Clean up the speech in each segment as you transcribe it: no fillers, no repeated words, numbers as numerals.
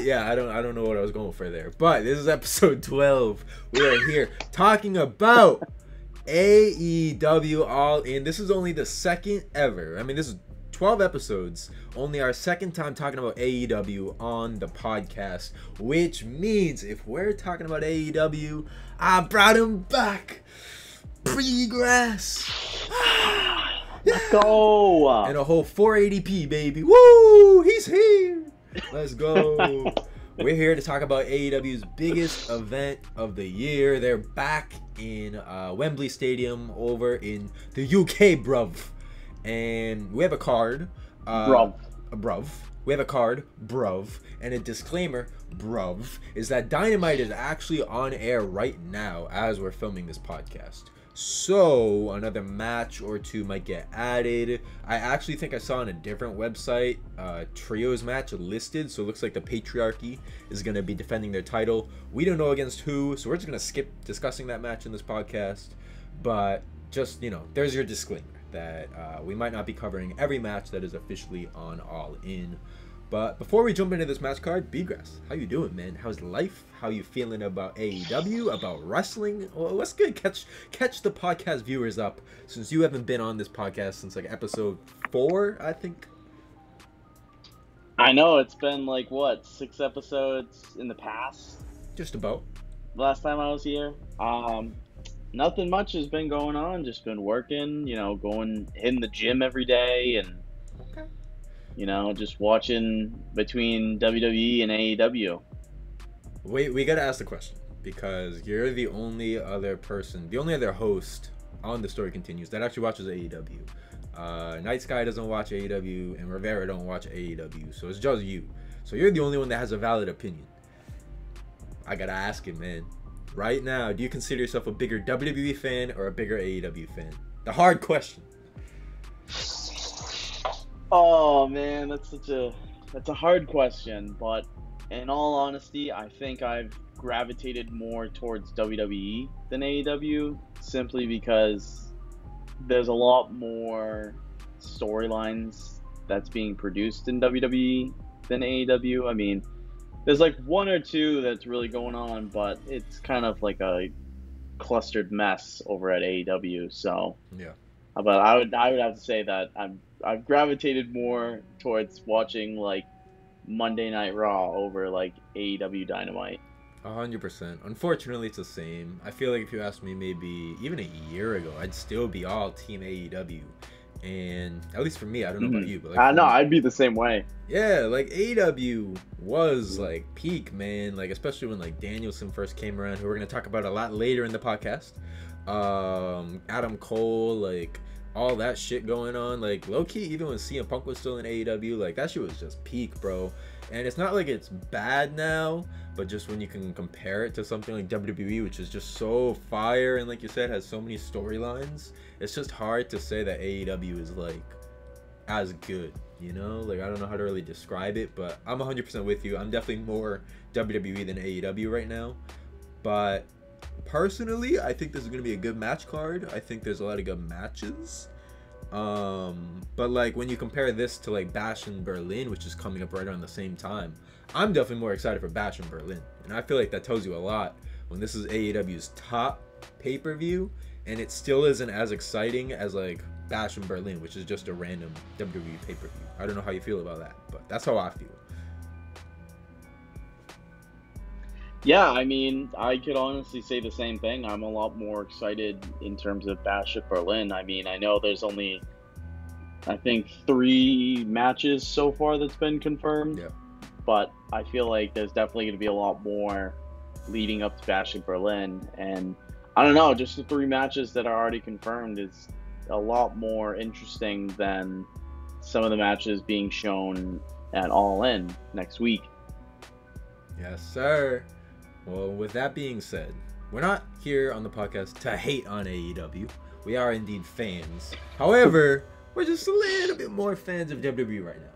Yeah, I don't know what I was going for there. But this is episode 12. We are here talking about AEW All In. This is only the second ever. I mean, this is 12 episodes. Only our second time talking about AEW on the podcast. Which means if we're talking about AEW, I brought him back. Pre-grass. Let's go. And a whole 480p, baby. Woo! He's here. Let's go. We're here to talk about AEW's biggest event of the year. They're back in Wembley Stadium over in the UK, bruv. And we have a card. Bruv. We have a card, bruv. And a disclaimer, bruv, is that Dynamite is actually on air right now as we're filming this podcast. So another match or two might get added. I actually think I saw on a different website trios match listed, so it looks like the Patriarchy is going to be defending their title. We don't know against who, so we're just going to skip discussing that match in this podcast. But just, you know, there's your disclaimer that we might not be covering every match that is officially on All In. But before we jump into this match card, B-Grass, how you doing, man? How's life? How you feeling about AEW, about wrestling? Well, what's good? Catch the podcast viewers up, since you haven't been on this podcast since like episode 4, I think. I know, it's been like, what, 6 episodes in the past? Just about. Last time I was here. Nothing much has been going on. Just been working, you know, hitting the gym every day and... Okay. You know, just watching between WWE and AEW. Wait, we gotta ask the question, because you're the only other person, the only other host on The Story Continues that actually watches AEW. Night Sky doesn't watch AEW, and Rivera don't watch AEW, so it's just you. So you're the only one that has a valid opinion. I gotta ask it, man. Right now, do you consider yourself a bigger WWE fan or a bigger AEW fan? The hard question. Oh man, that's a hard question, but in all honesty, I think I've gravitated more towards WWE than AEW, simply because there's a lot more storylines that's being produced in WWE than AEW. I mean, there's like 1 or 2 that's really going on, but it's kind of like a clustered mess over at AEW. So yeah. But I would have to say that I've gravitated more towards watching like Monday Night Raw over like AEW Dynamite. 100%. Unfortunately, it's the same. I feel like if you asked me maybe even a year ago, I'd still be all team AEW. And at least for me, I don't know about you, but like, no, I'd be the same way. Yeah, like AEW was like peak, man. Like especially when like Danielson first came around, who we're gonna talk about a lot later in the podcast. Adam Cole, like all that shit going on, like low-key, even when CM Punk was still in AEW, like that shit was just peak, bro. And it's not like it's bad now, but just when you can compare it to something like WWE, which is just so fire and like you said has so many storylines, it's just hard to say that AEW is like as good, you know? Like I don't know how to really describe it, but I'm 100% with you. I'm definitely more WWE than AEW right now. But personally, I think this is going to be a good match card. I think there's a lot of good matches. But like when you compare this to like Bash in Berlin, which is coming up right around the same time, I'm definitely more excited for Bash in Berlin. And I feel like that tells you a lot when this is AEW's top pay-per-view and it still isn't as exciting as like Bash in Berlin, which is just a random WWE pay-per-view. I don't know how you feel about that, but that's how I feel. Yeah, I mean, I could honestly say the same thing. I'm a lot more excited in terms of Bash at Berlin. I mean, I know there's only, I think, 3 matches so far that's been confirmed. Yeah. But I feel like there's definitely going to be a lot more leading up to Bash at Berlin. And I don't know, just the 3 matches that are already confirmed is a lot more interesting than some of the matches being shown at All In next week. Yes, sir. Well, with that being said, we're not here on the podcast to hate on AEW. We are indeed fans. However, we're just a little bit more fans of WWE right now.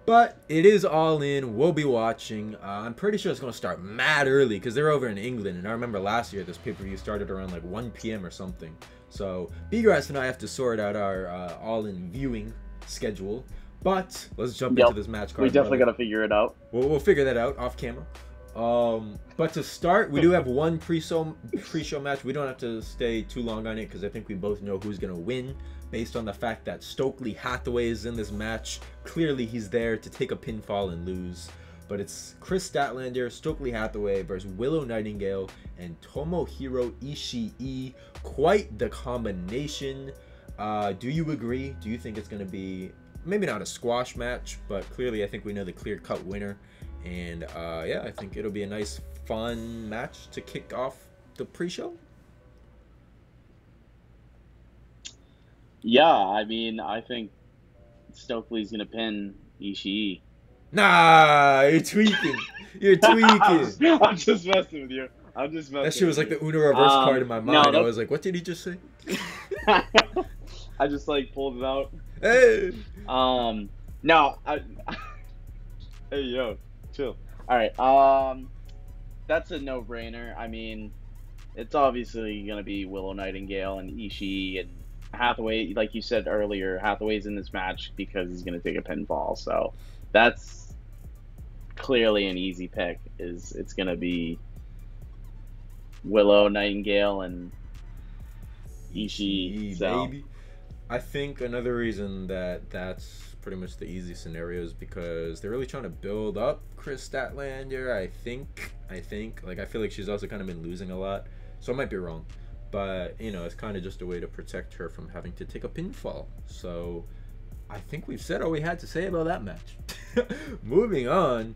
But it is All In. We'll be watching. I'm pretty sure it's going to start mad early because they're over in England. And I remember last year this pay-per-view started around like 1 p.m. or something. So B-Grass and I have to sort out our All In viewing schedule. But let's jump Yep. into this match card. We definitely got brother. to figure it out. We'll figure that out off camera. But to start, we do have one pre-show match. We don't have to stay too long on it because I think we both know who's gonna win based on the fact that Stokely Hathaway is in this match. Clearly, he's there to take a pinfall and lose. But it's Chris Statlander, Stokely Hathaway versus Willow Nightingale and Tomohiro Ishii. Quite the combination. Do you agree? Do you think it's gonna be maybe not a squash match, but clearly I think we know the clear-cut winner. And yeah, I think it'll be a nice, fun match to kick off the pre-show. Yeah, I mean, I think Stokely's gonna pin Ishii. Nah, you're tweaking. You're tweaking. I'm just messing with you. I'm just messing. That shit was like the Uno reverse card in my mind. I was like, what did he just say? I just like pulled it out. Hey. No, hey yo, chill. All right. That's a no-brainer. I mean, it's obviously gonna be Willow Nightingale and Ishii and Hathaway. Like you said earlier, Hathaway's in this match because he's gonna take a pinfall. So that's clearly an easy pick. It's gonna be Willow Nightingale and Ishii. So. Baby. I think another reason that that's pretty much the easy scenario is because they're really trying to build up Chris Statlander. I think like I feel like she's also kind of been losing a lot, so I might be wrong, but you know, it's kind of just a way to protect her from having to take a pinfall. So I think we've said all we had to say about that match. Moving on,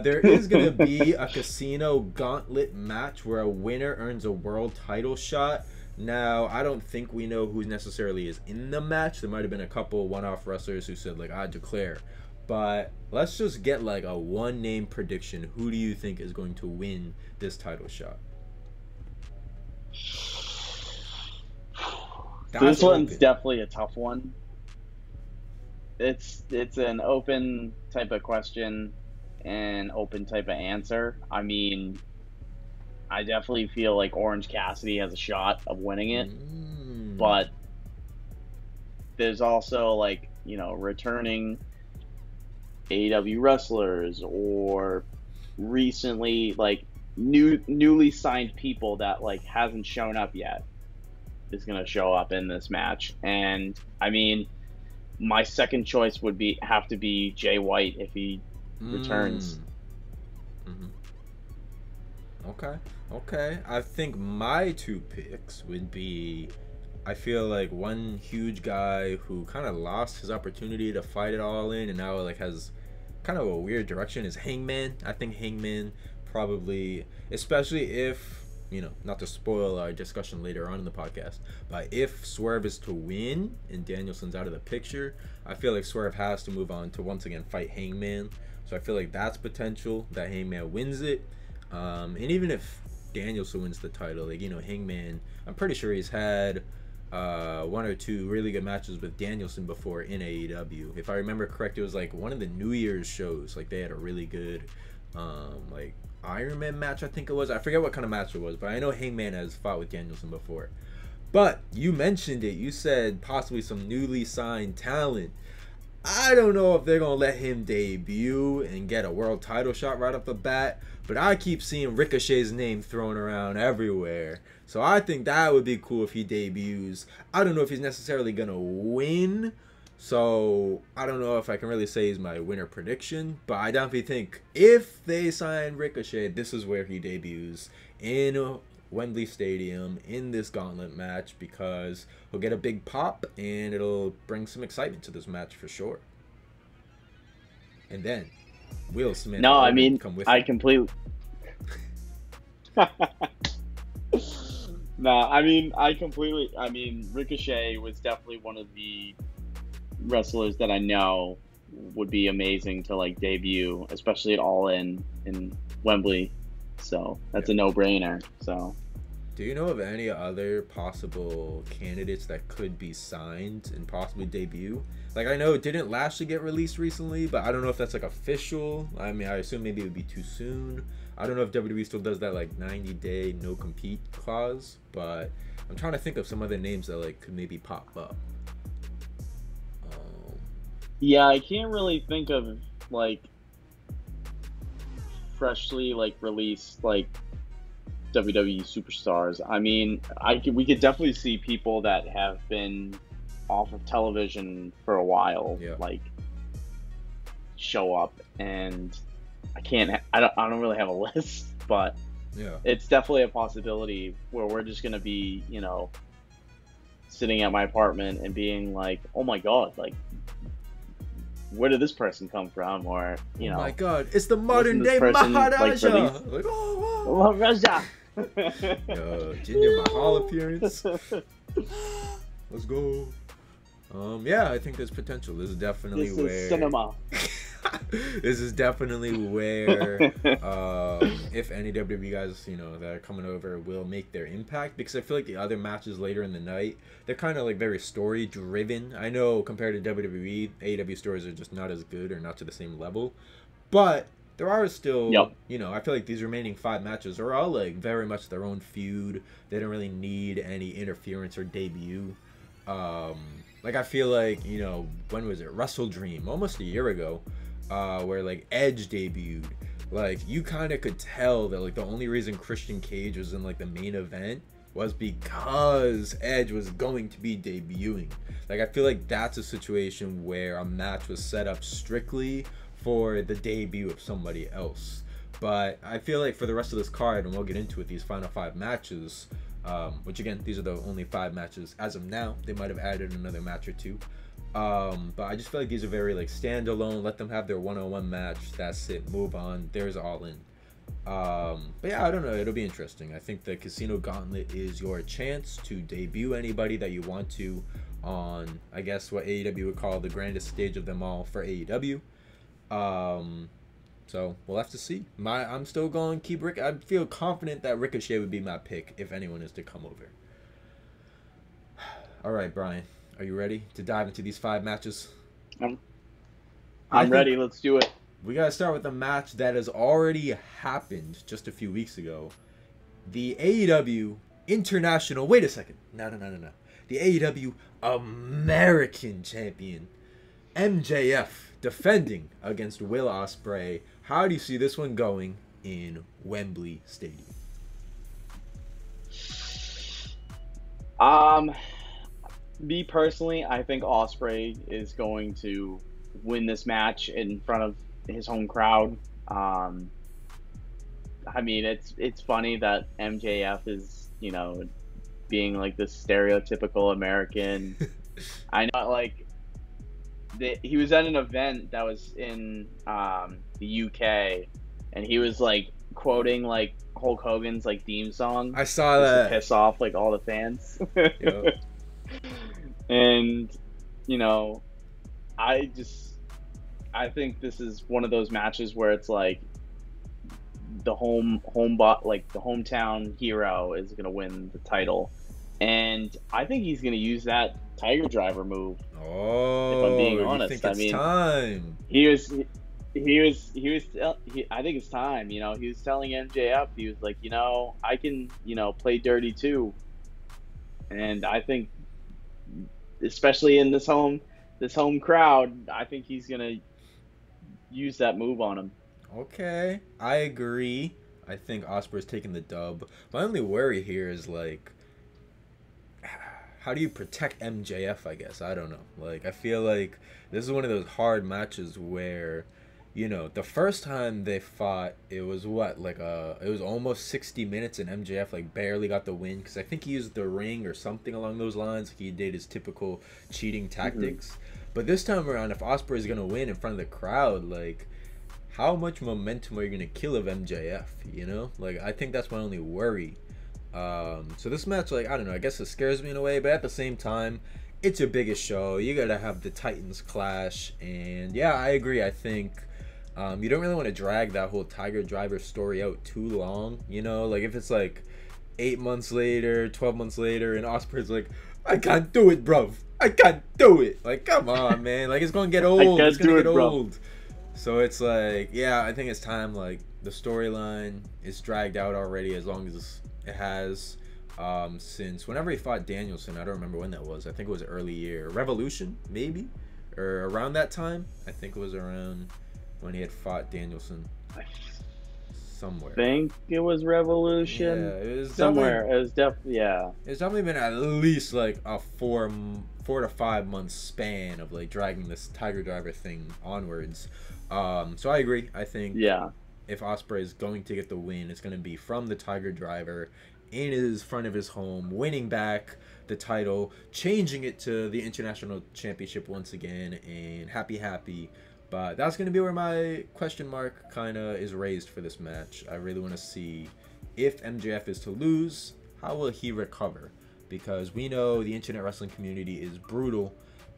there is going to be a casino gauntlet match where a winner earns a world title shot. Now, I don't think we know who necessarily is in the match. There might have been a couple one-off wrestlers who said, like, I declare. But let's just get, like, a one-name prediction. Who do you think is going to win this title shot? This one's definitely a tough one. It's an open type of question and open type of answer. I mean, I definitely feel like Orange Cassidy has a shot of winning it, but there's also, like, you know, returning AEW wrestlers or recently, like, newly signed people that, like, hasn't shown up yet is going to show up in this match. And I mean, my second choice would have to be Jay White if he returns. Okay. I think my two picks would be, I feel like one huge guy who kind of lost his opportunity to fight it all in and now like has kind of a weird direction is Hangman. I think Hangman probably, especially if, you know, not to spoil our discussion later on in the podcast, but if Swerve is to win and Danielson's out of the picture, I feel like Swerve has to move on to once again fight Hangman. So I feel like that's potential that Hangman wins it. And even if Danielson wins the title, like, you know, Hangman, I'm pretty sure he's had one or two really good matches with Danielson before in AEW. If I remember correct, it was like one of the New Year's shows. Like they had a really good like Iron Man match, I think it was. I forget what kind of match it was, but I know Hangman has fought with Danielson before. But you mentioned it. You said possibly some newly signed talent. I don't know if they're going to let him debut and get a world title shot right off the bat, but I keep seeing Ricochet's name thrown around everywhere. So I think that would be cool if he debuts. I don't know if he's necessarily going to win, so I don't know if I can really say he's my winner prediction, but I definitely think if they sign Ricochet, this is where he debuts in Wembley Stadium in this gauntlet match, because he'll get a big pop and it'll bring some excitement to this match for sure. And then Will Smith. No, I mean, come with I completely. No, I mean, Ricochet was definitely one of the wrestlers that I know would be amazing to like debut, especially at All In Wembley. So that's a no-brainer. So, do you know of any other possible candidates that could be signed and possibly debut? Like, I know it didn't Lashley get released recently, but I don't know if that's like official. I mean, I assume maybe it would be too soon. I don't know if WWE still does that like 90-day no compete clause, but I'm trying to think of some other names that like could maybe pop up. Yeah, I can't really think of like freshly like released like WWE superstars. I mean, we could definitely see people that have been off of television for a while, Yeah. like show up, and I don't really have a list, but Yeah. it's definitely a possibility where we're just gonna be, sitting at my apartment and being like, oh my god, like where did this person come from? Or Oh my god, it's the modern day person, like, Maharaja. released- Like, oh, wow. Oh, Raja. Junior Mahal appearance. Let's go. Yeah, I think there's potential. This is definitely This where is cinema. this is definitely where if any WWE guys, that are coming over will make their impact, because I feel like the other matches later in the night, they're kind of like very story driven. I know compared to WWE, AEW stories are just not as good or not to the same level, but there are still, Yep. I feel like these remaining 5 matches are all like very much their own feud. They don't really need any interference or debut. Like I feel like, when was it? Wrestle Dream, almost a year ago, where like Edge debuted. Like you kind of could tell that like the only reason Christian Cage was in like the main event was because Edge was going to be debuting. Like I feel like that's a situation where a match was set up strictly for the debut of somebody else. But I feel like for the rest of this card, and we'll get into it, these final 5 matches, which again, these are the only 5 matches as of now. They might have added another match or 2. But I just feel like these are very like standalone. Let them have their one-on-one match. That's it. Move on. There's All In. But yeah, I don't know. It'll be interesting. I think the Casino Gauntlet is your chance to debut anybody that you want to on, I guess, what AEW would call the grandest stage of them all for AEW. So we'll have to see. I'm still going to keep Rick. I feel confident that Ricochet would be my pick if anyone is to come over. All right, Brian, are you ready to dive into these 5 matches? I'm ready. Let's do it. We got to start with a match that has already happened just a few weeks ago. The AEW International... Wait a second. No. The AEW American Champion, MJF, defending against Will Ospreay. How do you see this one going in Wembley Stadium? Me personally, I think Ospreay is going to win this match in front of his home crowd. I mean, it's funny that MJF is, being like this stereotypical American. I know, like, he was at an event that was in the UK, and he was like quoting like Hulk Hogan's like theme song. I saw that. To piss off like all the fans. Yep. And I think this is one of those matches where it's like the hometown hero is gonna win the title, and I think he's gonna use that Tiger Driver move. Oh, if I'm being honest, you think it's time? I think it's time. He was telling MJF, he was like, I can, play dirty too, and I think, especially in this home crowd, I think he's gonna use that move on him. Okay, I agree. I think Ospreay's taking the dub. My only worry here is like, how do you protect MJF, I guess? I don't know. Like, I feel like this is one of those hard matches where, the first time they fought, it was it was almost 60 minutes and MJF like barely got the win because I think he used the ring or something along those lines. Like, he did his typical cheating tactics. Mm-hmm. But this time around, if Ospreay is going to win in front of the crowd, like, how much momentum are you going to kill of MJF, Like, I think that's my only worry. So this match, like, I don't know, I guess it scares me in a way, but at the same time, it's your biggest show. You gotta have the Titans clash, and yeah, I agree. I think you don't really want to drag that whole Tiger Driver story out too long, like if it's like 8 months later, 12 months later, and Ospreay's like, I can't do it, bruv. I can't do it. Like, come on, man. Like, it's gonna get old. It's gonna get old. So it's like, yeah, I think it's time. Like, the storyline is dragged out already as long as it has. Since whenever he fought Danielson, I don't remember when that was. I think it was early year. Revolution, maybe? or around that time. I think it was around when he had fought Danielson. Somewhere. I think it was Revolution. Yeah, it was somewhere. It was yeah. It's definitely been at least like a 4 to 5 month span of like dragging this Tiger Driver thing onwards. So I agree. I think if Ospreay is going to get the win, it's going to be from the Tiger Driver in his front of his home, winning back the title, changing it to the International Championship once again, and happy. But that's going to be where my question mark kind of is raised for this match. I really want to see if MJF is to lose, how will he recover? Because we know the internet wrestling community is brutal,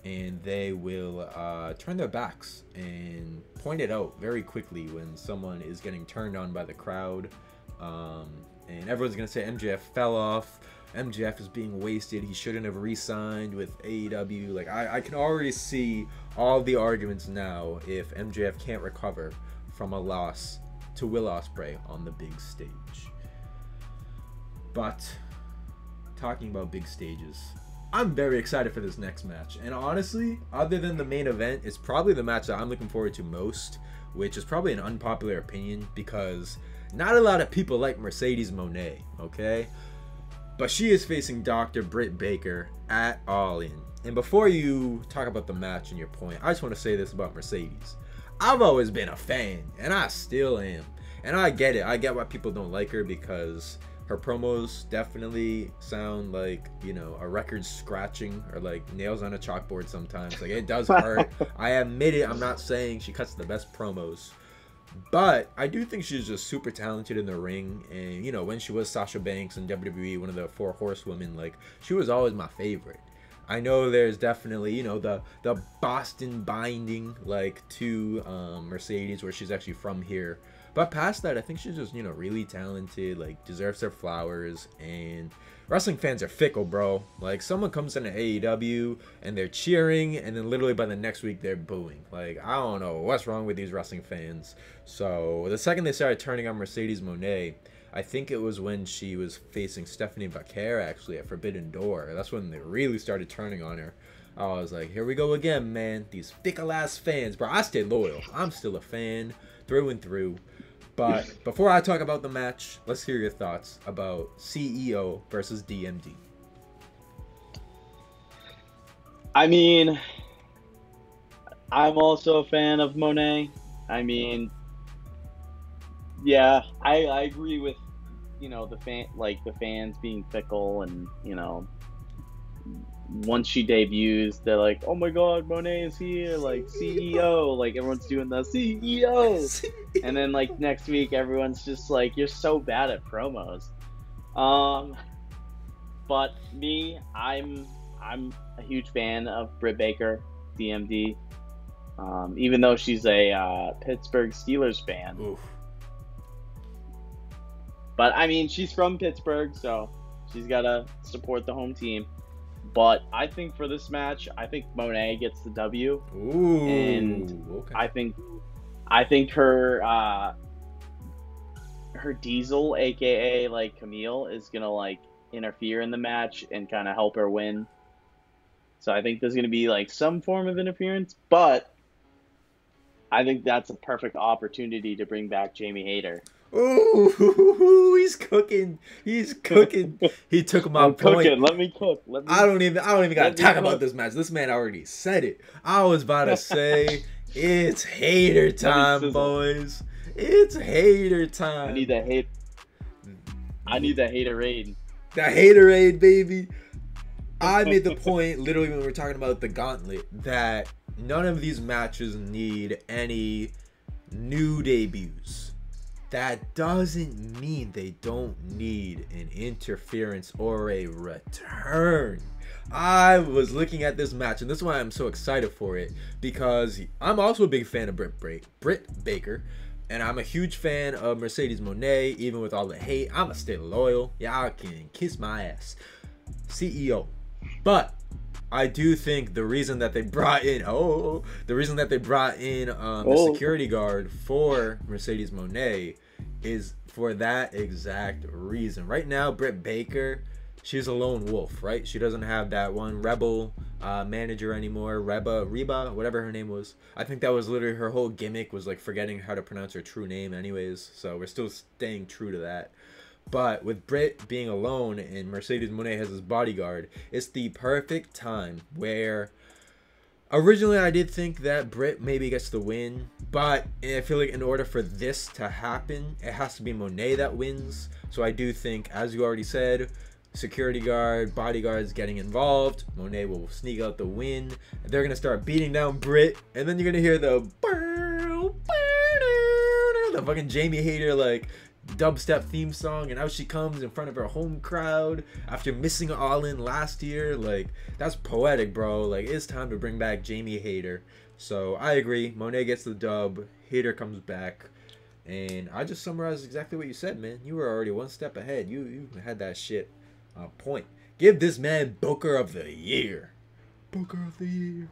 and they will turn their backs and point it out very quickly when someone is getting turned on by the crowd. And everyone's going to say MJF fell off. MJF is being wasted. He shouldn't have re-signed with AEW. Like, I can already see all the arguments now if MJF can't recover from a loss to Will Ospreay on the big stage. But talking about big stages, I'm very excited for this next match. And honestly, other than the main event, it's probably the match that I'm looking forward to most, which is probably an unpopular opinion because not a lot of people like Mercedes Mone, okay? But she is facing Dr. Britt Baker at All In. And before you talk about the match and your point, I just want to say this about Mercedes. I've always been a fan, and I still am. And I get it. I get why people don't like her because her promos definitely sound like, you know, a record scratching or like nails on a chalkboard sometimes. Like, it does hurt. I admit it. I'm not saying she cuts the best promos. But I do think she's just super talented in the ring. And, you know, when she was Sasha Banks in WWE, one of the 4 horsewomen, like, she was always my favorite. I know there's definitely, you know, the Boston binding, like, to Mercedes, where she's actually from here. But past that, I think she's just, you know, really talented, like, deserves her flowers. And wrestling fans are fickle, bro. Like, someone comes into AEW and they're cheering, and then literally by the next week they're booing. Like, I don't know what's wrong with these wrestling fans. So the second they started turning on Mercedes Mone, I think it was when she was facing Stephanie Baker actually at Forbidden Door. That's when they really started turning on her. I was like, here we go again, man. These fickle ass fans, bro. I stay loyal. I'm still a fan through and through. But before I talk about the match, let's hear your thoughts about CEO versus DMD. I mean, I'm also a fan of Monet. I mean, yeah, I agree with, you know, the fans being fickle, and, you know, once she debuts, they're like, oh my god, Monet is here, like, CEO, like, everyone's doing the CEO, and then, like, next week, everyone's just like, you're so bad at promos. But me, I'm a huge fan of Britt Baker, DMD, even though she's a Pittsburgh Steelers fan. Oof. But, I mean, she's from Pittsburgh, so she's got to support the home team. But I think for this match, I think Monet gets the W. Ooh, and okay. I think her Diesel, aka like Camille, is gonna like interfere in the match and kind of help her win. So I think there's gonna be like some form of interference, but I think that's a perfect opportunity to bring back Jamie Hayter. Ooh, he's cooking. He's cooking. He took my point. Cooking. Let me cook. I don't even gotta talk about this match. This man already said it. I was about to say it's hater time, boys. It's hater time. I need that haterade. The haterade, baby. I made the point literally when we were talking about the gauntlet that none of these matches need any new debuts. That doesn't mean they don't need an interference or a return. I was looking at this match, and this is why I'm so excited for it, because I'm also a big fan of Britt Baker, and I'm a huge fan of Mercedes Monet. Even with all the hate, I'ma stay loyal. Y'all can kiss my ass. CEO. But I do think the reason that they brought in the security guard for Mercedes Monet is for that exact reason. Right now, Britt Baker, she's a lone wolf, right? She doesn't have that one rebel manager anymore. Reba, whatever her name was. I think that was literally her whole gimmick, was like forgetting how to pronounce her true name anyways. So we're still staying true to that. But with Britt being alone and Mercedes Moné has his bodyguard, it's the perfect time where originally I did think that Britt maybe gets the win, but I feel like in order for this to happen, it has to be Moné that wins. So I do think, as you already said, security guard, bodyguards getting involved, Moné will sneak out the win. They're going to start beating down Britt, and then you're going to hear the fucking Jamie Hayter like dubstep theme song, and out she comes in front of her home crowd after missing All In last year. Like, that's poetic, bro. Like, it's time to bring back Jamie Hayter. So I agree, Moné gets the dub, Hayter comes back, and I just summarized exactly what you said, man. You were already one step ahead. You had that shit on point. Give this man Booker of the Year. Booker of the Year.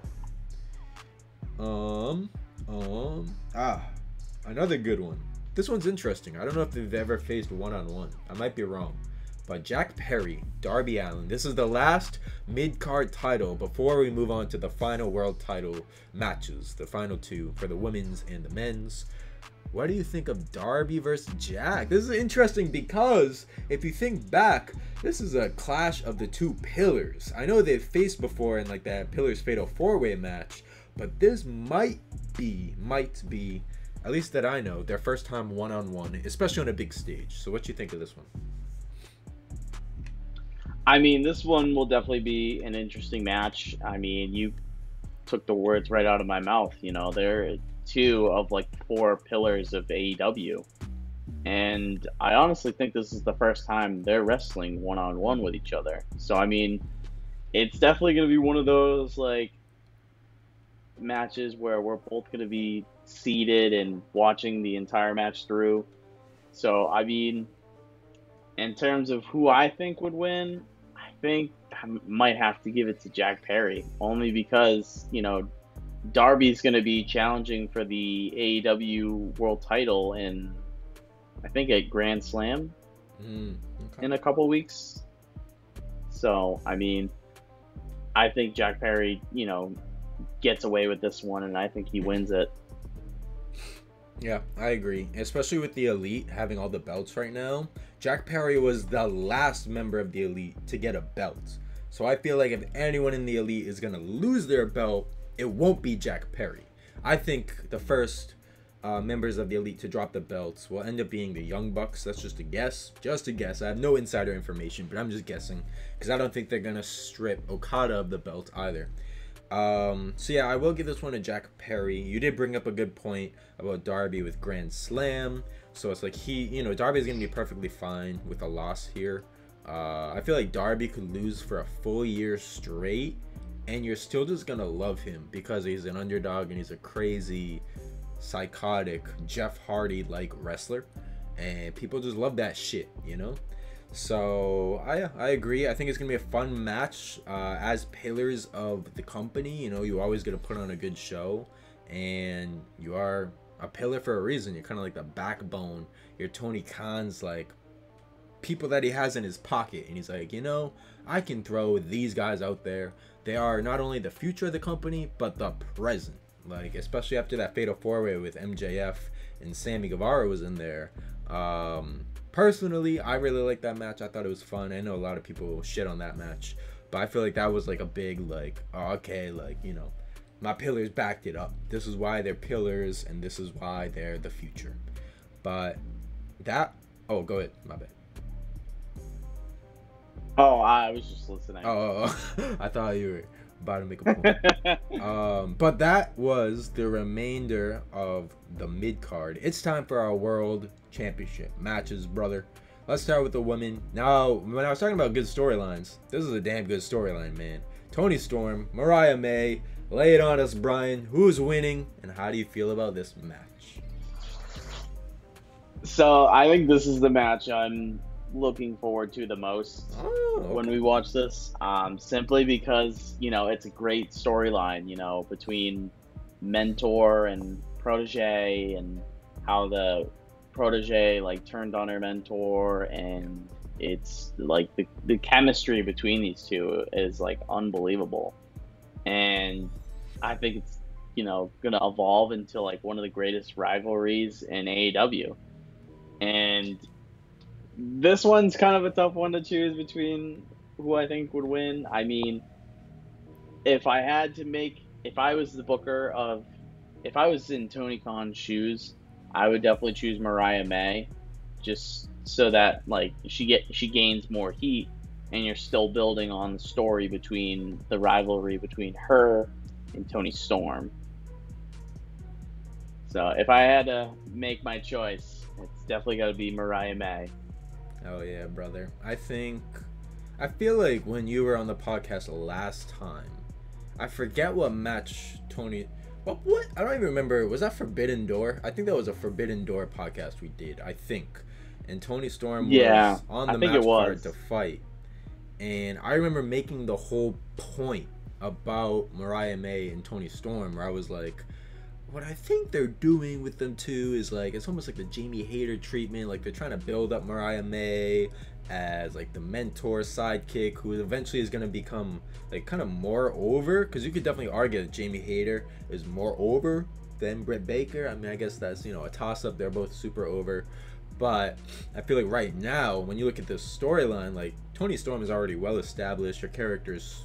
Another good one. This one's interesting. I don't know if they've ever faced one-on-one. I might be wrong. But Jack Perry, Darby Allin. This is the last mid-card title before we move on to the final world title matches. The final two for the women's and the men's. What do you think of Darby versus Jack? This is interesting because if you think back, this is a clash of the two pillars. I know they've faced before in like that Pillars Fatal 4-Way match, but this might be, at least that I know, their first time one-on-one, especially on a big stage. So what do you think of this one? I mean, this one will definitely be an interesting match. I mean, you took the words right out of my mouth. You know, they're two of like 4 pillars of AEW. And I honestly think this is the first time they're wrestling one-on-one with each other. So, I mean, it's definitely going to be one of those like matches where we're both going to be seated and watching the entire match through. So, I mean, in terms of who I think would win, I think I might have to give it to Jack Perry, only because, you know, Darby's going to be challenging for the AEW world title in, I think, at Grand Slam in a couple weeks. So, I mean, I think Jack Perry, you know, gets away with this one, and I think he wins it. Yeah, I agree. Especially with the Elite having all the belts right now. Jack Perry was the last member of the Elite to get a belt. So I feel like if anyone in the Elite is going to lose their belt, it won't be Jack Perry. I think the first members of the Elite to drop the belts will end up being the Young Bucks. That's just a guess. Just a guess. I have no insider information, but I'm just guessing. Because I don't think they're going to strip Okada of the belt either. So yeah, I will give this one to Jack Perry. You did bring up a good point about Darby with Grand Slam. So it's like Darby's going to be perfectly fine with a loss here. I feel like Darby could lose for a full year straight, and you're still just going to love him because he's an underdog and he's a crazy, psychotic, Jeff Hardy-like wrestler. And people just love that shit, you know? So I agree. I think it's gonna be a fun match. As pillars of the company, you know, you always gonna put on a good show, and you are a pillar for a reason. You're kind of like the backbone. You're Tony Khan's like people that he has in his pocket, and he's like, you know, I can throw these guys out there. They are not only the future of the company, but the present. Like, especially after that Fatal 4-Way with MJF and Sammy Guevara was in there. Personally, I really like that match. I thought it was fun. I know a lot of people shit on that match, but I feel like that was like a big like, oh, okay, like, you know, my pillars backed it up. This is why they're pillars, and this is why they're the future. But that, oh, go ahead, my bad. Oh, I was just listening. Oh, I thought you were about to make a point. But that was the remainder of the mid-card. It's time for our World Championship matches, brother. Let's start with the women. Now, when I was talking about good storylines, this is a damn good storyline, man. Toni Storm, Mariah May, lay it on us, Brian. Who's winning, and how do you feel about this match? So, I think this is the match I'm looking forward to the most when we watch this, simply because, you know, it's a great storyline, you know, between mentor and protege, and how the protege like turned on her mentor, and it's like the chemistry between these two is like unbelievable. and I think it's gonna evolve into like one of the greatest rivalries in AEW. And this one's kind of a tough one to choose between who I think would win. I mean, if I had to make, if I was the booker of, if I was in Tony Khan's shoes, I would definitely choose Mariah May, just so that like she gains more heat, and you're still building on the story between the rivalry between her and Toni Storm. So if I had to make my choice, it's definitely got to be Mariah May. Oh yeah, brother. I feel like when you were on the podcast last time, I forget what match Tony. What? I don't even remember. Was that Forbidden Door? I think that was a Forbidden Door podcast we did. I think, and Toni Storm was on the match card to fight, and I remember making the whole point about Mariah May and Toni Storm, where I was like, what I think they're doing with them two is like, it's almost like the Jamie Hayter treatment. Like they're trying to build up Mariah May as like the mentor sidekick who eventually is going to become like kind of more over, because you could definitely argue that Jamie Hayter is more over than Britt Baker. I mean, I guess that's, a toss up. They're both super over, but I feel like right now when you look at this storyline, like Toni Storm is already well established. Her character's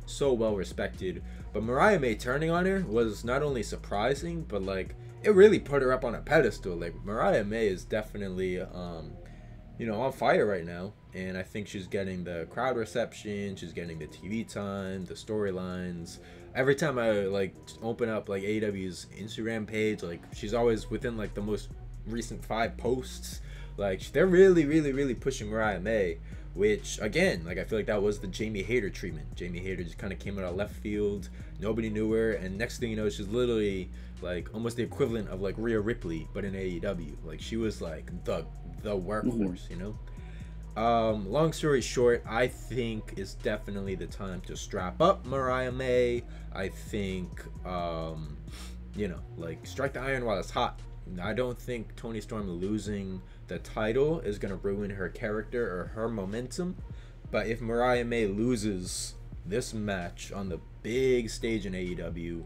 so well respected, but Mariah May turning on her was not only surprising, but like it really put her up on a pedestal. Like Mariah May is definitely on fire right now, and I think she's getting the crowd reception, she's getting the TV time, the storylines. Every time I like open up like AEW's Instagram page, like she's always within like the most recent 5 posts. Like they're really pushing Mariah May, which again, like I feel like that was the Jamie Hayter treatment. Jamie Hayter just kind of came out of left field, nobody knew her, and next thing you know, she's literally like almost the equivalent of like Rhea Ripley, but in AEW. Like she was like the workhorse, Long story short, I think it's definitely the time to strap up Mariah May. I think like strike the iron while it's hot. I don't think Toni Storm losing the title is going to ruin her character or her momentum. But if Mariah May loses this match on the big stage in AEW,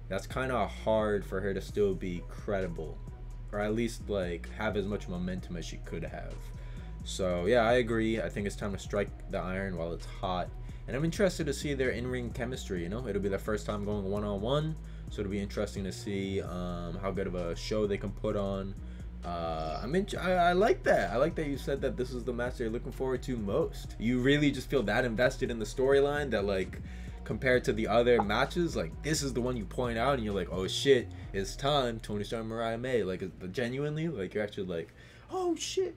that's kind of hard for her to still be credible, or at least like have as much momentum as she could have. So yeah, I agree. I think it's time to strike the iron while it's hot, and I'm interested to see their in-ring chemistry. It'll be the first time going one-on-one, so it'll be interesting to see how good of a show they can put on. I like that. I like that you said that this is the match you're looking forward to most. You really just feel that invested in the storyline that like, compared to the other matches, like this is the one you point out and you're like, oh shit, it's time. Toni Storm, Mariah May. Like genuinely, like you're actually like, oh shit.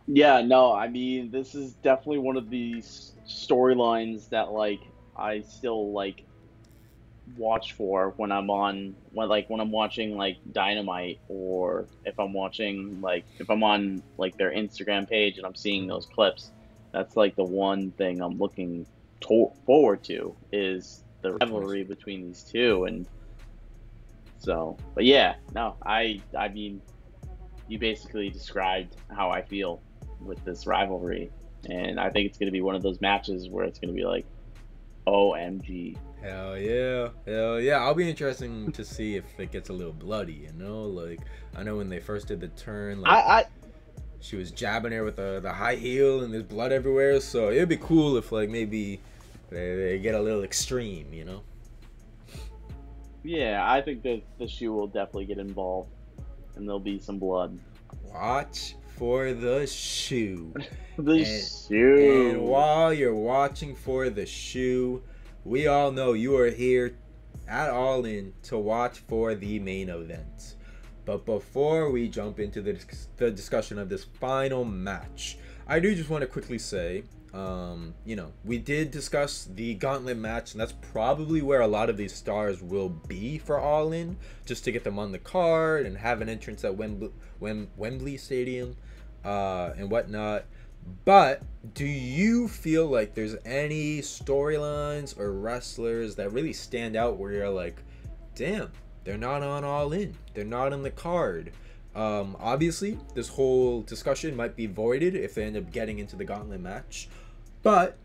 Yeah, no, I mean, this is definitely one of these storylines that like I still like watch for when I'm watching like Dynamite, or if I'm watching if I'm on like their Instagram page and I'm seeing those clips. That's like the one thing I'm looking forward to, is the rivalry between these two. And so, but yeah, no, I mean, you basically described how I feel with this rivalry, and I think it's going to be one of those matches where it's going to be like, OMG. Hell yeah. I'll be interesting to see if it gets a little bloody, like I know when they first did the turn, like she was jabbing her with the high heel and there's blood everywhere, so it'd be cool if like maybe they get a little extreme, Yeah, I think that the shoe will definitely get involved and there'll be some blood. Watch for the shoe. Shoe. And while you're watching for the shoe, we all know you are here at All In to watch for the main event. But before we jump into the discussion of this final match, I do just want to quickly say, we did discuss the gauntlet match, and that's probably where a lot of these stars will be for All In, just to get them on the card and have an entrance at Wembley Stadium and whatnot. But do you feel like there's any storylines or wrestlers that really stand out where you're like, damn, they're not on All In, they're not on the card? Obviously, this whole discussion might be voided if they end up getting into the gauntlet match. But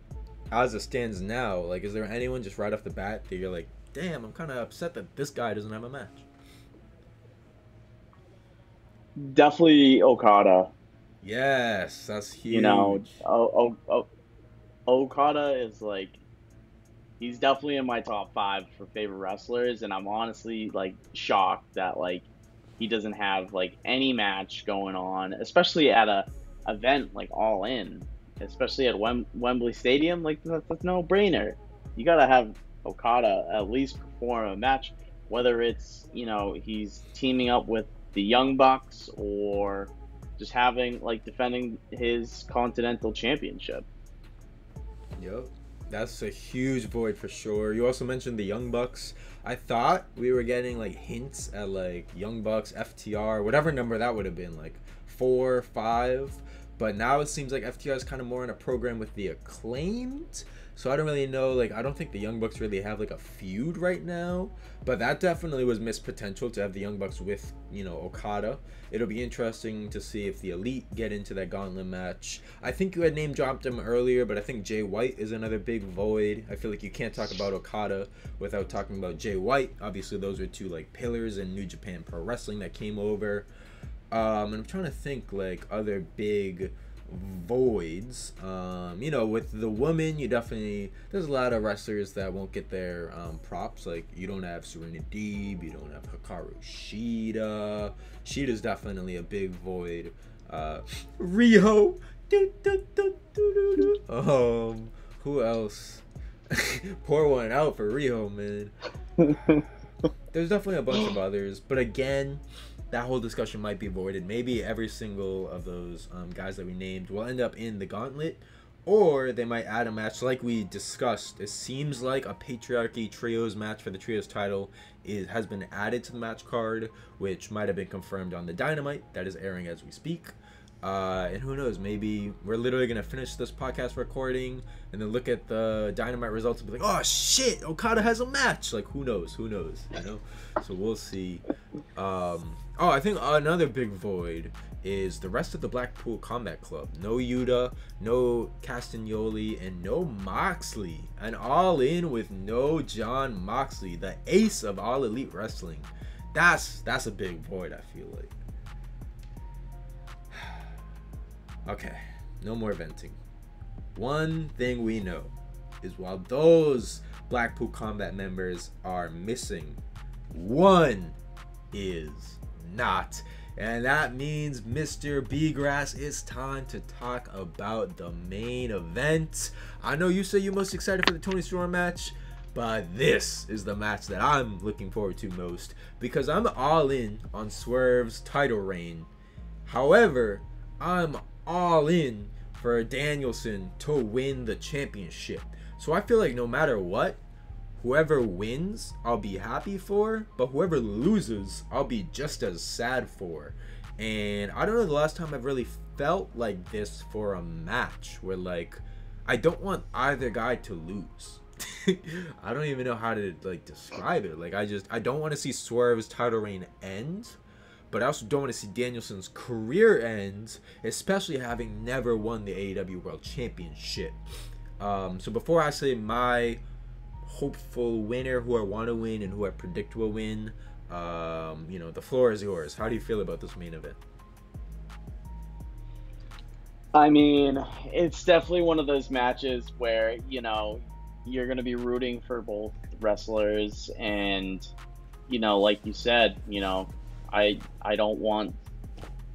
as it stands now, like, is there anyone just right off the bat that you're like, damn, I'm kind of upset that this guy doesn't have a match? Definitely Okada. Yes, that's You know, huge. Okada is like he's definitely in my top five for favorite wrestlers, and I'm honestly like shocked that like he doesn't have like any match going on, especially at a event like All In, especially at Wembley Stadium. Like that's no brainer. You gotta have Okada at least perform a match, whether it's he's teaming up with the Young Bucks or just having like defending his Continental Championship. Yep. That's a huge void for sure. You also mentioned the Young Bucks. I thought we were getting like hints at like Young Bucks, FTR, whatever number that would have been, like 4, 5. But now it seems like FTR is kind of more in a program with the Acclaimed. So I don't really know. Like, I don't think the Young Bucks really have like a feud right now. But that definitely was missed potential to have the Young Bucks with, Okada. It'll be interesting to see if the Elite get into that gauntlet match. I think you had name dropped him earlier, but I think Jay White is another big void. I feel like you can't talk about Okada without talking about Jay White. Obviously, those are two like pillars in New Japan Pro Wrestling that came over. And I'm trying to think like other big voids. With the woman, there's a lot of wrestlers that won't get their props. Like, you don't have Serena Deeb, you don't have Hikaru Shida. Shida's definitely a big void. Riho. Who else? Pour one out for Riho, man. There's definitely a bunch of others, but again, that whole discussion might be avoided. Maybe every single of those guys that we named will end up in the gauntlet, or they might add a match like we discussed. It seems like a Patriarchy Trios match for the Trios title has been added to the match card, which might have been confirmed on the Dynamite that is airing as we speak. And who knows, maybe we're literally going to finish this podcast recording and then look at the Dynamite results and be like, oh shit, Okada has a match. Like, who knows, so we'll see. I think another big void is the rest of the Blackpool Combat Club. No Yuta, no Castagnoli, and no Moxley. And All In with no John Moxley, the ace of All Elite Wrestling. That's a big void, I feel like. Okay, no more venting. One thing we know is while those Blackpool Combat members are missing, one is not. And that means, Mr. Bgrass, it's time to talk about the main event. I know you say you're most excited for the Toni Storm match, but this is the match that I'm looking forward to most because I'm all in on Swerve's title reign. However, I'm all in for Danielson to win the championship. So I feel like no matter what, whoever wins, I'll be happy for, but whoever loses, I'll be just as sad for. And I don't know the last time I've really felt like this for a match where, like, I don't want either guy to lose. I don't even know how to, like, describe it. Like, I don't want to see Swerve's title reign end, but I also don't want to see Danielson's career end, especially having never won the AEW World Championship. So before I say my hopeful winner, who I want to win and who I predict will win, the floor is yours. How do you feel about this main event? I mean, it's definitely one of those matches where, you're going to be rooting for both wrestlers. And, like you said, I don't want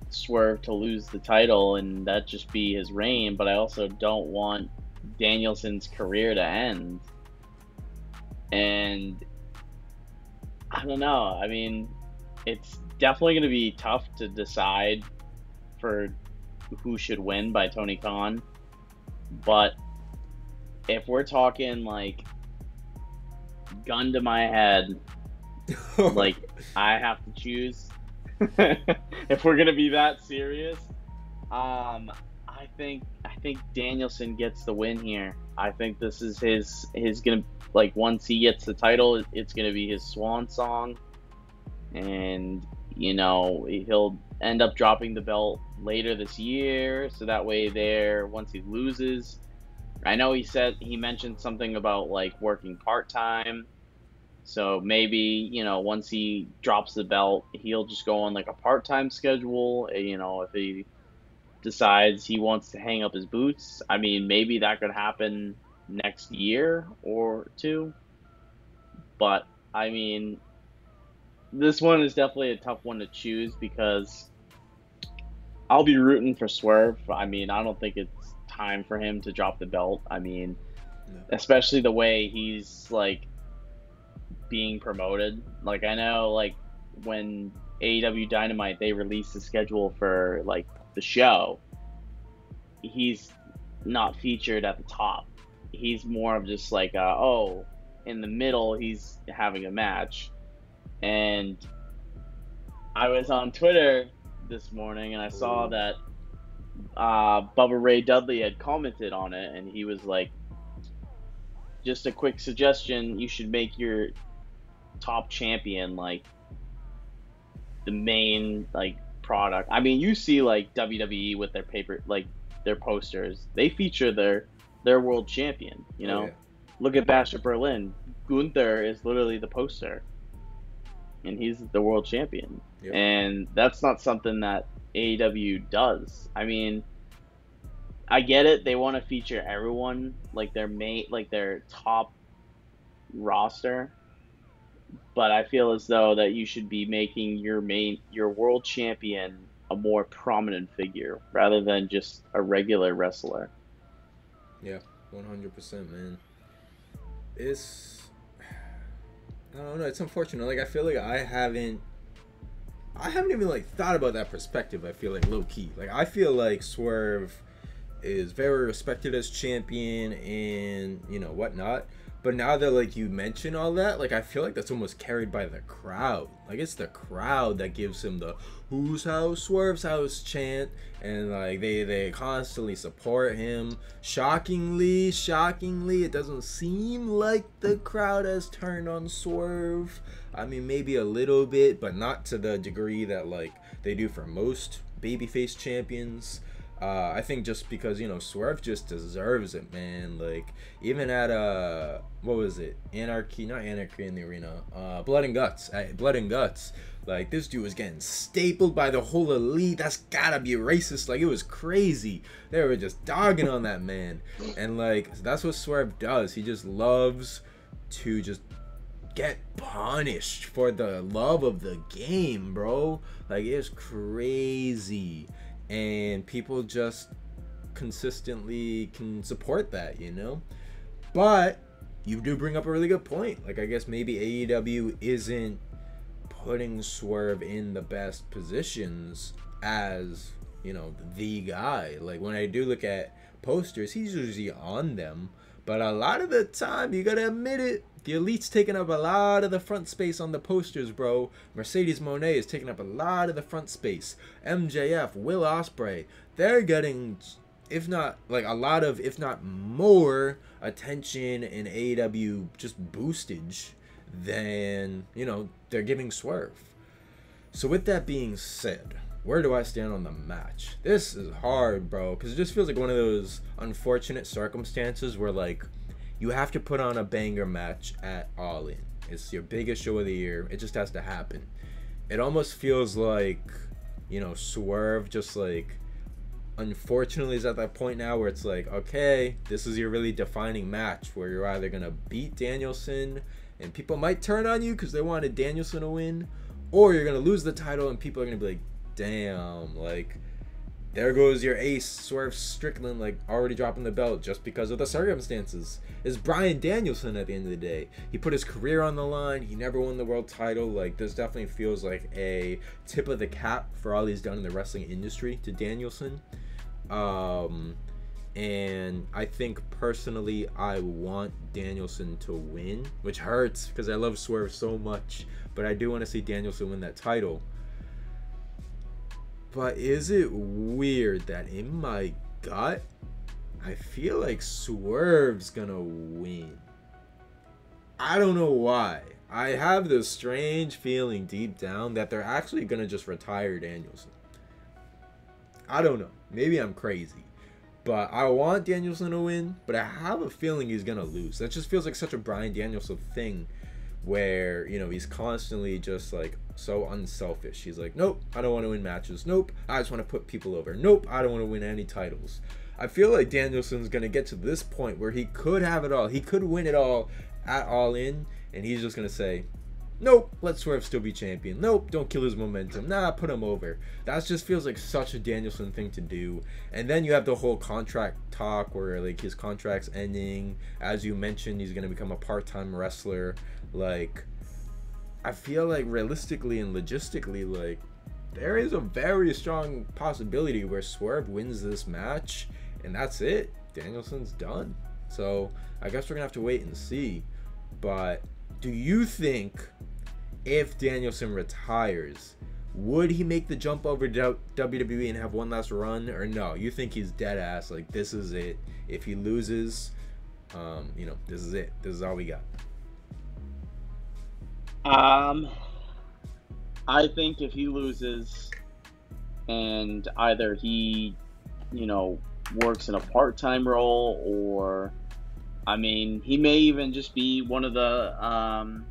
Swerve to lose the title and that just be his reign, but I also don't want Danielson's career to end. And I don't know. I mean, it's definitely going to be tough to decide for who should win by Tony Khan. But if we're talking like gun to my head, like I have to choose, if we're going to be that serious, I think Danielson gets the win here. I think this is his gonna, like, once he gets the title, it's gonna be his swan song, and he'll end up dropping the belt later this year, so that way once he loses, I know he mentioned something about like working part-time. So maybe, once he drops the belt, he'll just go on like a part-time schedule. If he decides he wants to hang up his boots, I mean, maybe that could happen next year or two. But I mean, this one is definitely a tough one to choose because I'll be rooting for Swerve. I mean, I don't think it's time for him to drop the belt. I mean, No. especially the way he's like being promoted. Like I know like when AEW Dynamite they released the schedule for like the show, he's not featured at the top. He's more of just like in the middle he's having a match. And I was on Twitter this morning and I saw that Bubba Ray Dudley had commented on it, and he was like, just a quick suggestion, you should make your top champion like the main like product. I mean, you see like WWE with their their posters, they feature their world champion, Yeah. Look at Bash at Berlin. Gunther is literally the poster and he's the world champion. Yep. And that's not something that AEW does. I mean, I get it, they want to feature everyone like their top roster, but I feel as though that you should be making your world champion a more prominent figure rather than just a regular wrestler. Yeah, 100%, man. I don't know, it's unfortunate. Like I feel like I haven't even like thought about that perspective. I feel like low key. Like I feel like Swerve is very respected as champion and whatnot. But now that like you mention all that, like I feel like that's almost carried by the crowd. Like it's the crowd that gives him the "Whose house? Swerve's house" chant, and like they constantly support him. Shockingly, it doesn't seem like the crowd has turned on Swerve. I mean, maybe a little bit, but not to the degree that like they do for most babyface champions. I think just because Swerve just deserves it, man. Like even at what was it, Anarchy, not Anarchy in the Arena, Blood and Guts. At Blood and Guts, like this dude was getting stapled by the whole elite. That's gotta be racist. Like it was crazy. They were just dogging on that man, and like that's what Swerve does. He just loves to just get punished for the love of the game, bro. Like it's crazy. And people just consistently can support that, But you do bring up a really good point. Like, I guess maybe AEW isn't putting Swerve in the best positions as, the guy. Like, when I do look at posters, he's usually on them. But a lot of the time, you gotta admit it, the Elite's taking up a lot of the front space on the posters, bro. Mercedes Moné is taking up a lot of the front space. MJF, Will Ospreay, they're getting, if not more attention in AEW just boostage than, they're giving Swerve. So with that being said, where do I stand on the match? This is hard, bro, because it just feels like one of those unfortunate circumstances where, like, you have to put on a banger match at All In. It's your biggest show of the year. It just has to happen. It almost feels like, Swerve just, like, unfortunately is at that point now where it's like, okay, this is your really defining match where you're either going to beat Danielson and people might turn on you because they wanted Danielson to win, or you're going to lose the title and people are going to be like, damn, like, there goes your ace, Swerve Strickland, like, already dropping the belt just because of the circumstances. It's Bryan Danielson at the end of the day. He put his career on the line. He never won the world title. Like, this definitely feels like a tip of the cap for all he's done in the wrestling industry to Danielson. And I think, personally, I want Danielson to win, which hurts because I love Swerve so much. But I do want to see Danielson win that title. But is it weird that in my gut, I feel like Swerve's gonna win? I don't know why. I have this strange feeling deep down that they're actually gonna just retire Danielson. I don't know. Maybe I'm crazy. But I want Danielson to win, but I have a feeling he's going to lose. That just feels like such a Bryan Danielson thing where, you know, he's constantly just like so unselfish. He's like, nope, I don't want to win matches. Nope, I just want to put people over. Nope, I don't want to win any titles. I feel like Danielson's going to get to this point where he could have it all. He could win it all at All In, and he's just going to say, nope, let Swerve still be champion. Nope, don't kill his momentum. Nah, put him over. That just feels like such a Danielson thing to do. And then you have the whole contract talk where like his contract's ending. As you mentioned, he's going to become a part-time wrestler. Like, I feel like realistically and logistically, like, there is a very strong possibility where Swerve wins this match and that's it. Danielson's done. So I guess we're going to have to wait and see. But do you think if Danielson retires, would he make the jump over to WWE and have one last run, or no? You think he's dead ass, like this is it? If he loses, you know, this is it. This is all we got. I think if he loses and either he, you know, works in a part-time role, or I mean, he may even just be one of the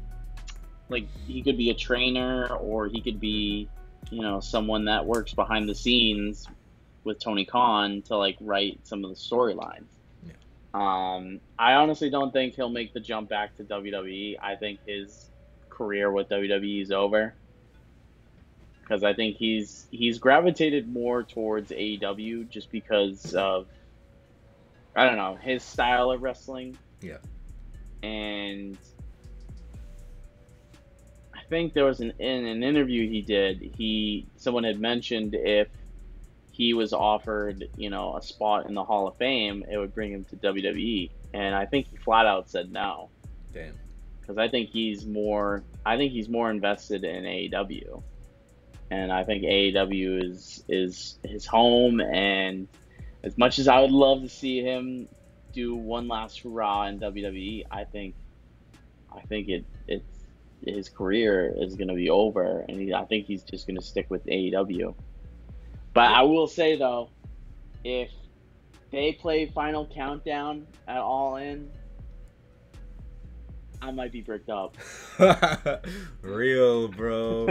like he could be a trainer, or he could be, you know, someone that works behind the scenes with Tony Khan to like write some of the storylines. Yeah. I honestly don't think he'll make the jump back to WWE. I think his career with WWE is over, because I think he's gravitated more towards AEW just because of, I don't know, his style of wrestling. Yeah. And I think there was in an interview he did, someone had mentioned if he was offered, you know, a spot in the Hall of Fame, it would bring him to WWE. And I think he flat out said no. Damn. Because I think he's more invested in AEW. And I think AEW is his home, and as much as I would love to see him do one last hurrah in WWE, I think his career is going to be over, and I think he's just going to stick with AEW. But I will say though, if they play Final Countdown at All In, I might be bricked up. Real, bro.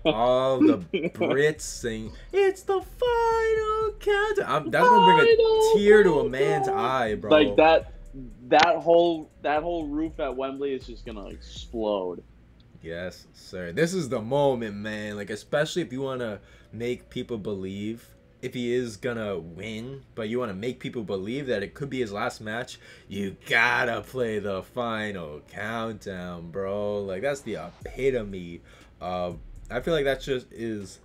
All the Brits sing, it's the final countdown. That's gonna bring a tear to a man's eye, bro. Like that whole roof at Wembley is just gonna explode. Yes, sir. This is the moment, man. Like, especially if you want to make people believe if he is gonna win, but you want to make people believe that it could be his last match, you gotta play the final countdown, bro. Like, that's the epitome of, I feel like that just is,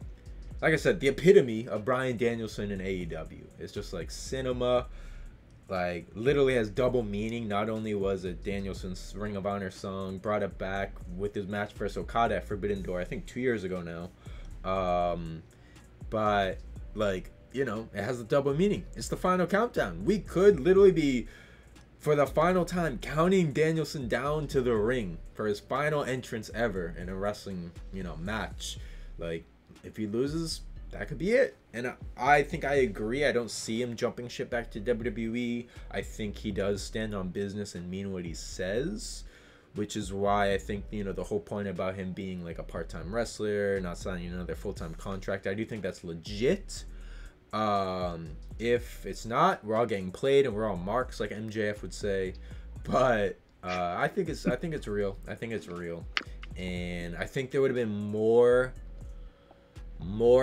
like I said, the epitome of Bryan Danielson in AEW. It's just like cinema, like literally has double meaning. Not only was it Danielson's Ring of Honor song, brought it back with his match versus Okada at Forbidden Door, I think 2 years ago now, but like, you know, it has a double meaning. It's the final countdown. We could literally be, for the final time, counting Danielson down to the ring for his final entrance ever in a wrestling, you know, match. Like, if he loses, that could be it. And I think I agree. I don't see him jumping ship back to WWE. I think he does stand on business and mean what he says, which is why I think, you know, the whole point about him being like a part-time wrestler, not signing another full-time contract, I do think that's legit. If it's not, we're all getting played and we're all marks, like MJF would say. But I think it's real. I think it's real. And I think there would have been more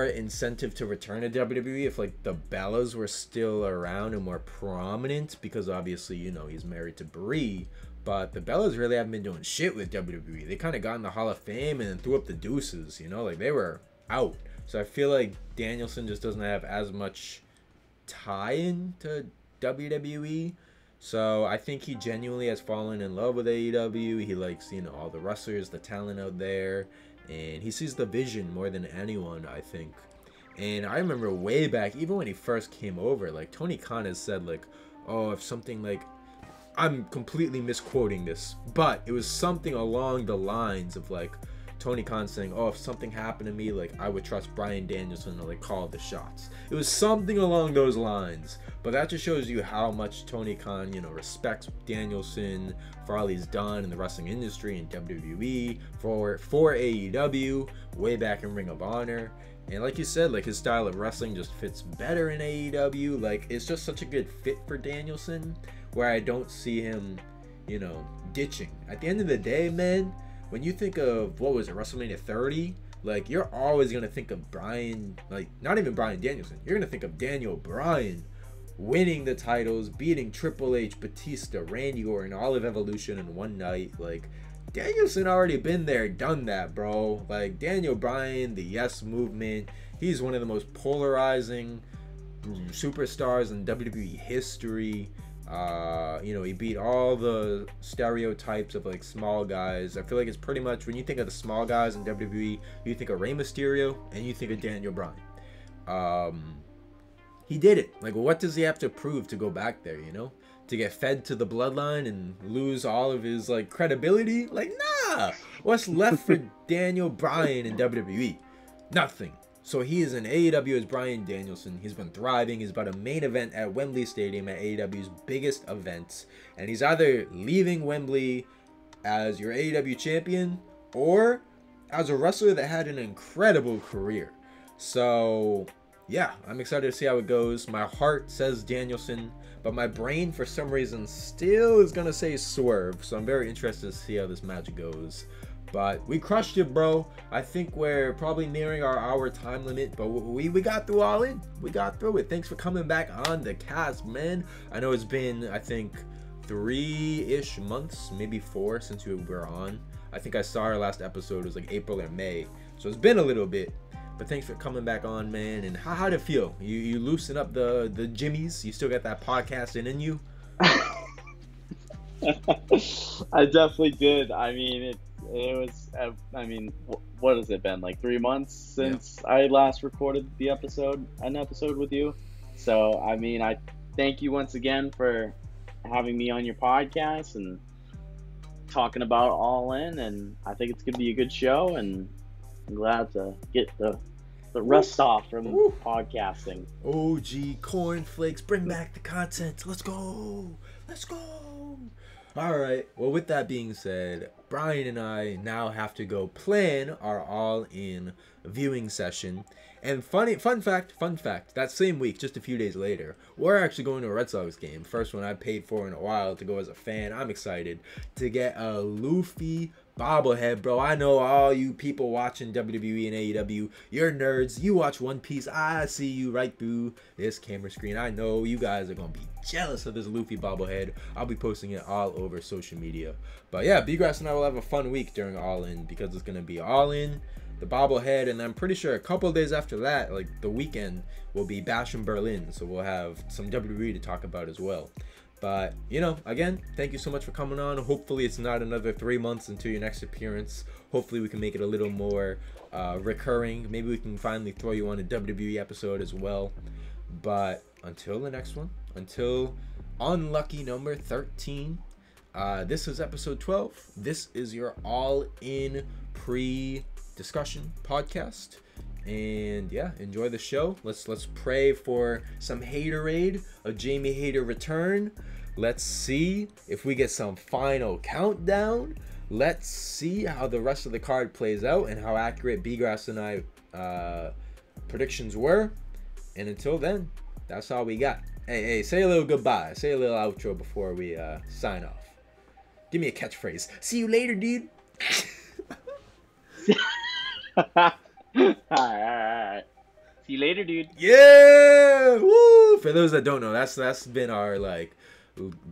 incentive to return to WWE if like the Bellas were still around and more prominent, because obviously, you know, he's married to Brie. But the Bellas really haven't been doing shit with WWE. They kind of got in the Hall of Fame and then threw up the deuces, you know? Like, they were out. So I feel like Danielson just doesn't have as much tie-in to WWE. So I think he genuinely has fallen in love with AEW. He likes, you know, all the wrestlers, the talent out there. And he sees the vision more than anyone, I think. And I remember way back, even when he first came over, like, Tony Khan has said, like, oh, if something like, I'm completely misquoting this, but it was something along the lines of like, Tony Khan saying, oh, if something happened to me, like, I would trust Bryan Danielson to, like, call the shots. It was something along those lines. But that just shows you how much Tony Khan, you know, respects Danielson for all he's done in the wrestling industry and WWE, for AEW, way back in Ring of Honor. And like you said, like, his style of wrestling just fits better in AEW. Like, it's just such a good fit for Danielson, where I don't see him, you know, ditching. At the end of the day, man, when you think of, what was it, WrestleMania 30, like, you're always going to think of Bryan, like, not even Bryan Danielson. You're going to think of Daniel Bryan winning the titles, beating Triple H, Batista, Randy Orton, all of Evolution in one night. Like, Danielson already been there, done that, bro. Like, Daniel Bryan, the Yes Movement, he's one of the most polarizing superstars in WWE history. You know, he beat all the stereotypes of, like, small guys. I feel like it's pretty much, when you think of the small guys in WWE, you think of Rey Mysterio and you think of Daniel Bryan. He did it. Like, what does he have to prove to go back there, you know? To get fed to the bloodline and lose all of his, like, credibility? Like, nah! What's left for Daniel Bryan in WWE? Nothing. So he is in AEW as Bryan Danielson. He's been thriving. He's about a main event at Wembley Stadium at AEW's biggest events. And he's either leaving Wembley as your AEW champion or as a wrestler that had an incredible career. So, yeah, I'm excited to see how it goes. My heart says Danielson, but my brain, for some reason, still is going to say Swerve. So I'm very interested to see how this match goes. But we crushed it, bro. I think we're probably nearing our hour time limit, but we got through All In. We got through it. Thanks for coming back on the cast, man. I know it's been, I think, 3-ish months, maybe 4 since we were on. I think I saw our last episode was like April or May. So it's been a little bit. But thanks for coming back on, man. And how'd it feel? You loosen up the jimmies? You still got that podcasting in you? I definitely did. I mean, it was, I mean, what has it been, like 3 months since I last recorded an episode with you? So, I mean, I thank you once again for having me on your podcast and talking about All In, and I think it's going to be a good show, and I'm glad to get the rust off from podcasting. OG cornflakes, bring back the content. Let's go. Let's go. All right. Well, with that being said, Brian and I now have to go plan our All-In viewing session. And fun fact, that same week, just a few days later, we're actually going to a Red Sox game. First one I paid for in a while to go as a fan. I'm excited to get a Luffy bobblehead, bro. I know all you people watching WWE and AEW, you're nerds. You watch One Piece. I see you right through this camera screen. I know you guys are going to be jealous of this Luffy bobblehead. I'll be posting it all over social media. But yeah, B-Grass and I will have a fun week during All In, because it's going to be All In, the bobblehead, and I'm pretty sure a couple of days after that, like the weekend, will be Bash in Berlin. So we'll have some WWE to talk about as well. But, you know, again, thank you so much for coming on. Hopefully it's not another 3 months until your next appearance. Hopefully we can make it a little more recurring. Maybe we can finally throw you on a WWE episode as well. But until the next one, until unlucky number 13, this is episode 12. This is your All-In pre-discussion podcast. And yeah, enjoy the show. Let's pray for some haterade, a Jamie Hayter return. Let's see if we get some final countdown. Let's see how the rest of the card plays out and how accurate B-Grass and I predictions were. And until then, that's all we got. Hey, say a little goodbye. Say a little outro before we sign off. Give me a catchphrase. See you later, dude. All right. See you later, dude. Yeah! Woo! For those that don't know, that's been our, like,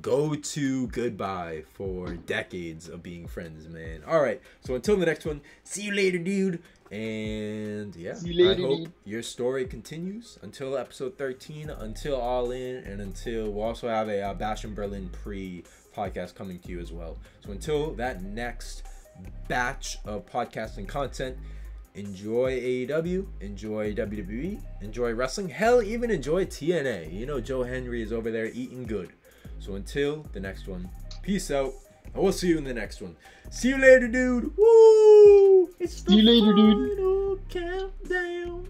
go-to goodbye for decades of being friends, man. All right. So until the next one, see you later, dude. And yeah, see you later, I hope dude. your story continues until episode 13, until All In, and until we'll also have a Bash in Berlin pre-podcast coming to you as well. So until that next batch of podcasting content, enjoy AEW, enjoy WWE, enjoy wrestling, hell, even enjoy TNA. You know Joe Henry is over there eating good. So until the next one, peace out And we'll see you in the next one. See you later, dude. Woo! It's the See you later, dude. final countdown.